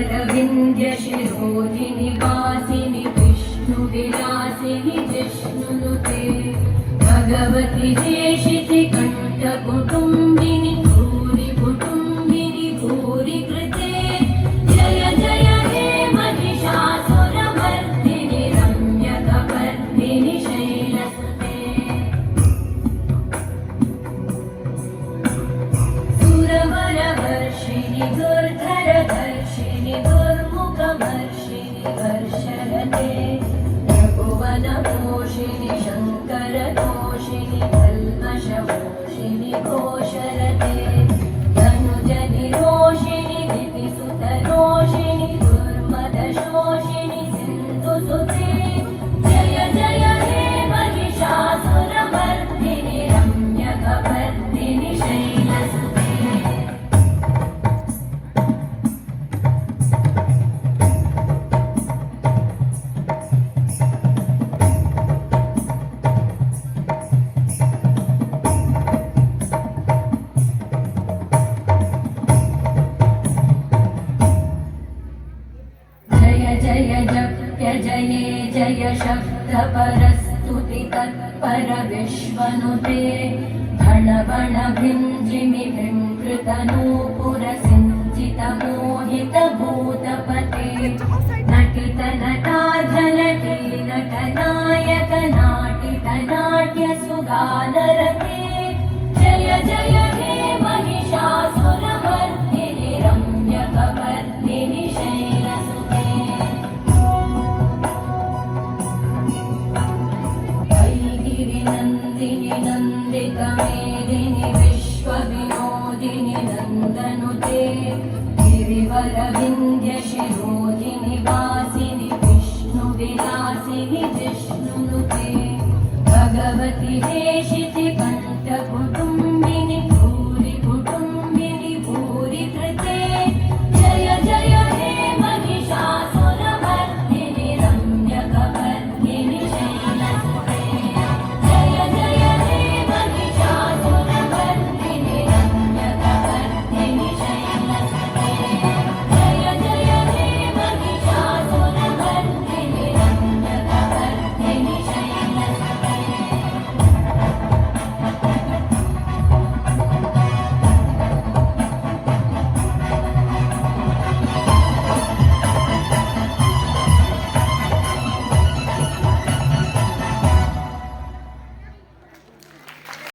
गिरिवरविन्द्यशिरोधिनि वासिनि विष्णुविलासिनि जिष्णुनुते भगवति हेशिति कण्ठकुटुम्बिनि भूरि कुटुम्बिनि भूरि कृते जय जय हे महिषासुरमर्दिनि रम्यकपर्दिनि शैलसुते सुरवरवर्षिणि दुर्धरधर्षिणि दुर्मुखमर्षिणि वर्षरते रघुवनपोषिणि शङ्करतोषिणि कल्मषमोषिणि घोषरते धनुजनिरोषिणि दितिसुतरोषिणि दुर्मदशोषिणि सिन्धुसुते जय जय हे महिषासुरमर्दिनि रम्यकपर्दिनि शैलसुते जय जप्य जये जय शब्दपरस्तुति तत्पर विश्वनुते भण भण भिञ्जिमि बिम्बृतनूपुर सिञ्चित मोहित भूतपते नटित नटार्धनटे नटनायक नाटित नाट्य सुगानरते जय जय हे महिषासुरमर्दिनि रम्यकपर्दिनि शैलसुते नन्दिनि नन्दितमेदिनि विश्वविनोदिनि नन्दनुते गिरिवरविन्द्यशिरो